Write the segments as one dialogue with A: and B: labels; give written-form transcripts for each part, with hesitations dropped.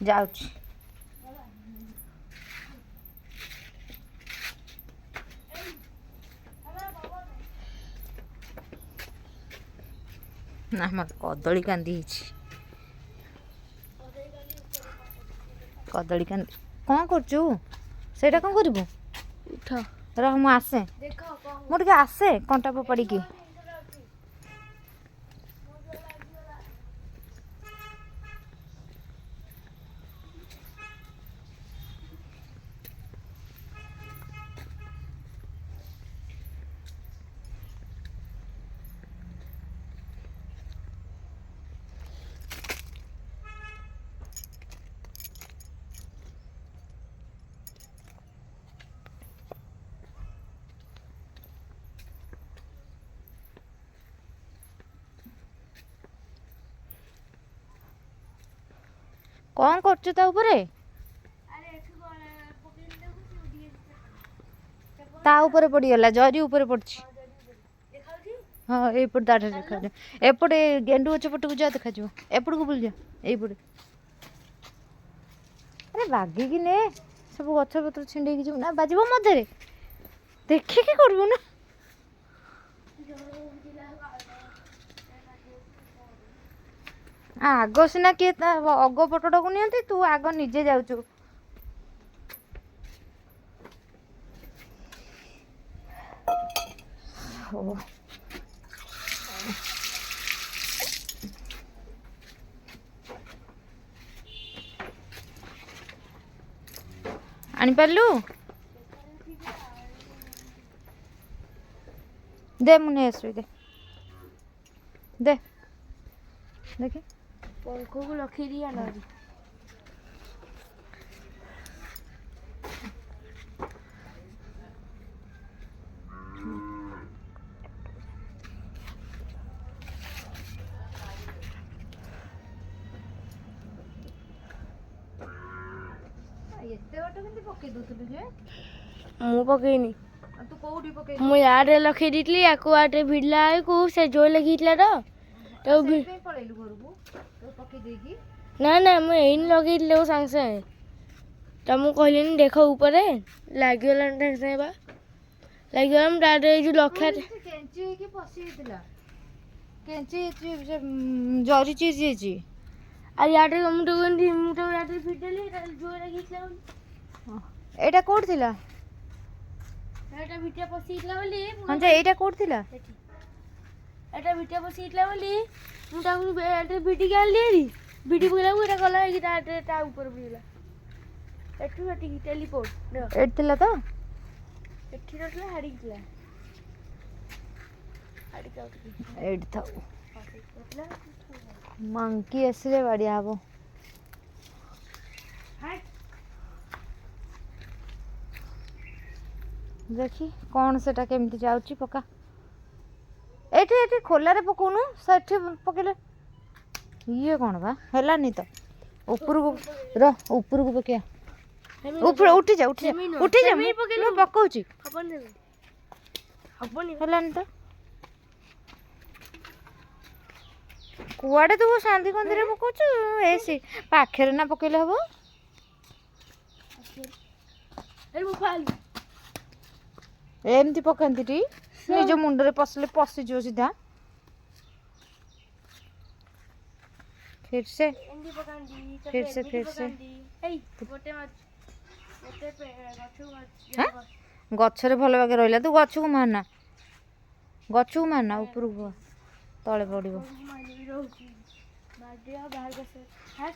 A: ଯାଉଛି। ନା ମତେ କଦଳୀ କାନ୍ଦି ହେଇଛି। କଦଳୀ କାନ୍ଦି କ'ଣ କରୁଛୁ? ସେଇଟା କ'ଣ କରିବୁ? ଉଠ ରହ ମୁଁ ଆସେ, ମୁଁ ଟିକେ ଆସେ କଣ୍ଟା ଫୋପାଡ଼ିକି। କ'ଣ କରୁଛୁ ତା ଉପରେ? ତା ଉପରେ ପଡ଼ିଗଲା, ଜରି ଉପରେ ପଡ଼ିଛି। ହଁ ଏଇପଟେ ଦାଢ଼ ଦେଖାଯିବ, ଏପଟେ ଗେଣ୍ଡୁ ଗଛ ପଟକୁ ଯା ଦେଖାଯିବ, ଏପଟକୁ ବୁଲିଯା, ଏଇପଟେ। ଆରେ ବାଗିକି ନେ, ସବୁ ଗଛ ପତ୍ର ଛିଣ୍ଡେଇକି ଯିବୁ ନା, ବାଜିବ ମୋ ଦେହରେ। ଦେଖିକି କରିବୁ ନା। ଆଗ ସିନା କିଏ ତା ଅଗ ପଟଟାକୁ ନିଅନ୍ତି, ତୁ ଆଗ ନିଜେ ଯାଉଛୁ। ଆଣିପାରିଲୁ? ଦେ ମୁଁ ନେଇ ଆସିବି, ଦେ ଦେଖି
B: ପଙ୍ଖକୁ ରଖିଦିଆ ନରି।
A: ଏତେ ବାଟ କେମିତି ପକେଇ ଦଉଥିଲୁ ଯେ?
B: ମୁଁ ପକେଇନି,
A: ତୁ କୋଉଠି ପକେଇ?
B: ମୁଁ ୟାଡ଼େ ଲଖେଇ ଦେଇଥିଲି, ୟାକୁ ଆଡ଼େ ଭିଡ଼ିଲା ବେଳକୁ ସେ ଜୋର ଲାଗିଥିଲା ତ
A: ପଳେଇଲୁ ଘରକୁ ପକେଇ ଦେଇକି।
B: ନା ନା ମୁଁ ଏଇନି ଲଗେଇଥିଲି ତାକୁ ସାଙ୍ଗେ ସାଙ୍ଗେ। ତମକୁ କହିଲିନି ଦେଖ ଉପରେ ଲାଗିଗଲାଣି ସାଙ୍ଗେ ସାଙ୍ଗେ ବା ଲାଗିଗଲା। ମୁଁ ଡାଇରେକ୍ଟ ଏଇ ଯୋଉ ଲକ୍ଷାରେ
A: କେଞ୍ଚି ହେଇକି ପଶି ଯାଇଥିଲା, କେଞ୍ଚି ଜରି ଚିରି ଯାଇଛି।
B: ଆଉ ୟାଡ଼େ ମୁଁ ତାକୁ ୟାଡ଼େ ଭିଡ଼ିଦେଲି, ଜୋର ଲାଗିଥିଲା ବୋଲି।
A: ଏଇଟା କୋଉଠି ଥିଲା?
B: ଏଇଟା ଭିତରେ ପଶିଯାଇଥିଲା ବୋଲି।
A: ହଁ ଯେ ଏଇଟା କୋଉଠି ଥିଲା?
B: ଏଇଟା ଭିତରେ ପଶିଯାଇଥିଲା ବୋଲି ମୁଁ ତାକୁ ଭିଡ଼ିକି ଆଣିଲି। ଭିଡ଼ି ପକେଇଲାକୁ ଏଇଟା ଗଲା ହେଇକି ତା ଉପରେ ପଡ଼ିଗଲା। ଏଠୁ ଏଠିକି ଟେଲିପୋର୍ଟ
A: ଏଠି ଥିଲା ତ?
B: ଏଠି ନଥିଲା, ହାଡ଼ିକି ଥିଲା।
A: ଏଇଠି ଥାଉ, ମଙ୍କି ଆସିଲେ ବାଡ଼ିଆ ହବ। ଦେଖି କ'ଣ ସେଟା କେମିତି ଯାଉଛି, ପକା। ଏଇଠି ଏଠି ଖୋଲାରେ ପକଉନୁ, ସେଠି ପକେଇଲେ ଇଏ କ'ଣ ବା ହେଲାନି ତ। ଉପରକୁ ଉପରକୁ ପକେଇବା, ଉପରେ ଉଠିଯା ଉଠିଯା ଉଠିଯା, ମୁଁ ପକଉଛି। ହେଲାନି ତ। କୁଆଡ଼େ ତୁ ସାନ୍ଦି କନ୍ଦିରେ ପକଉଛୁ? ଏସି ପାଖରେ ନା ପକେଇଲେ ହବ। ଏମିତି ପକାନ୍ତି ଟି? ନିଜ ମୁଣ୍ଡରେ ପଶିଲେ ପଶିଯିବ ସିଧା। फिर से गछरे भल बागे रहिला। तू गछकु मारना, उपरକୁ तले पड़िबो।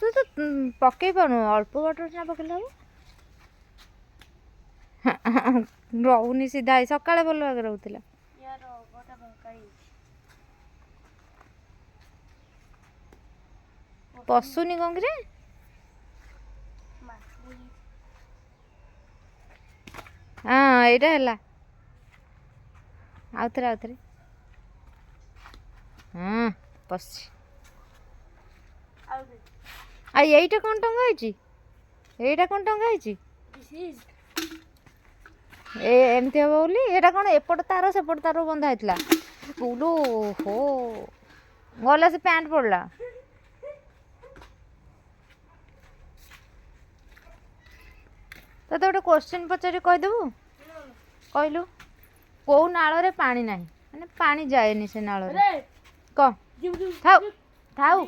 A: तू तो पकई पानु, अल्प बाटर सिना पकेले हबो। रहुनी सीधा सकाळे भल बागे रहुतिला। पशुनी कंकरे हाँ एटा हैला। आउथरे हाँ पशी आ एटा कोन टंगा हैची? एटा कोन टंगा हैची? एमती हम बोली एटा कोन एपट तार सेपट तार बंधा हैतला। बोलो हो गला से पैंट पड़ला। ତତେ ଗୋଟେ କୋଶ୍ଚିନ୍ ପଚାରି କହିଦେବୁ କହିଲୁ କେଉଁ ନାଳରେ ପାଣି ନାହିଁ ମାନେ ପାଣି ଯାଏନି ସେ ନାଳରେ କହ ଥାଉ ଥାଉ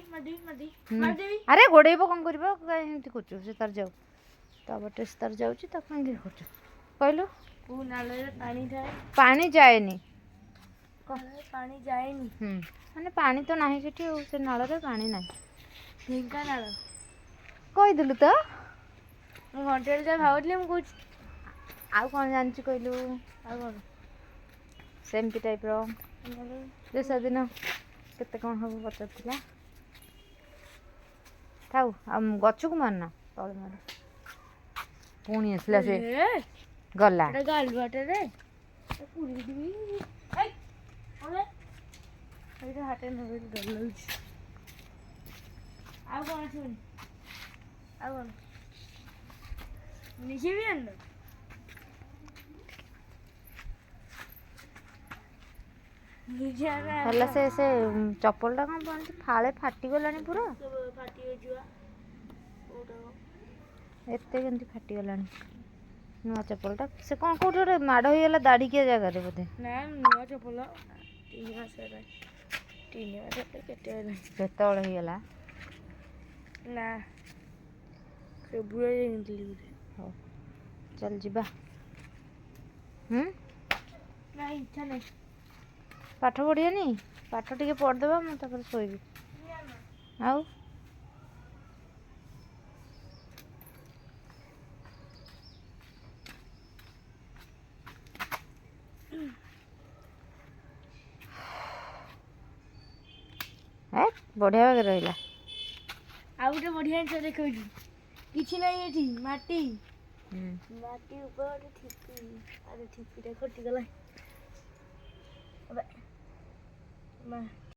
A: ଆରେ ଗୋଡ଼େଇବ କ'ଣ କରିବ କାହିଁ ଏମିତି କରୁଛୁ ସେ ତାର ଯାଉ ତା ବାଟେ ସେ ତାର ଯାଉଛି ତାକୁ କାହିଁକି କରୁଛୁ କହିଲୁ
B: କୋଉ ନାଳରେ ପାଣି ଥାଏ
A: ପାଣି ଯାଏନି
B: ପାଣି ଯାଏନି
A: ମାନେ ପାଣି ତ ନାହିଁ ସେଠି ଆଉ ସେ ନାଳରେ ପାଣି ନାହିଁ
B: ଢେଙ୍କାନାଳ
A: କହିଦେଲୁ ତ
B: ମୁଁ ଘଣ୍ଟାରେ ଯାହା ଭାବୁଥିଲି ମୁଁ କହୁଛି
A: ଆଉ କ'ଣ ଜାଣିଛୁ କହିଲୁ
B: ଆଉ କ'ଣ
A: ସେମିତି ଟାଇପ୍ର ଯେ ସେଦିନ କେତେ କ'ଣ ହବ ପଚାରୁଥିଲା ଥାଉ ଆଉ ଗଛକୁ ମାରନା ତଳେ ମାର ପୁଣି ଆସିଲା ସେ ଗଲା
B: ଗାଲୁଆଟାରେ ଏଇଟା ହାତରେ ନହେଲେ ଡର ଲାଗୁଛି ଆଉ କ'ଣ ଶୁଣି ଆଉ କ'ଣ ନିଜେ ବି ଆଣିଲ ନିଜେ
A: ହେଲା ସେ ସେ ଚପଲଟା କ'ଣ ପହଞ୍ଚି ଫାଳେ ଫାଟିଗଲାଣି ପୁରା
B: ଫାଟି ଯିବା
A: ଏତେ କେମିତି ଫାଟିଗଲାଣି ନୂଆ ଚପଲଟା ସେ କ'ଣ କେଉଁଠି ଗୋଟେ ମାଡ଼ ହେଇଗଲା ଦାଢ଼ିକିଆ ଜାଗାରେ ବୋଧେ
B: ନା ନୂଆ ଚପଲ 3 ମାସ ହେଲା 3 ମାସ କେତେ ହେଲା
A: କେତେବେଳେ ହେଇଗଲା
B: ନା ଫେବୃଆରୀ କିଣିଥିଲି ବୋଧେ
A: ହଉ ଚାଲ ଯିବା
B: ନା ଇଚ୍ଛା ନାହିଁ
A: ପାଠ ପଢ଼ିବାନି ପାଠ ଟିକେ ପଢ଼ିଦେବା ମୁଁ ତାପରେ ଶୋଇବି ଆଉ ବଢ଼ିଆ ବାଗରେ ରହିଲା
B: ଆଉ ଗୋଟେ ବଢ଼ିଆ ଜିନିଷ ଦେଖାଉଛି କିଛି ନାହିଁ ଏଠି ମାଟି ମାଟି ଉପରେ ଗୋଟେ ଠିପି ଆରେ ଠିପିଟା କଟିଗଲା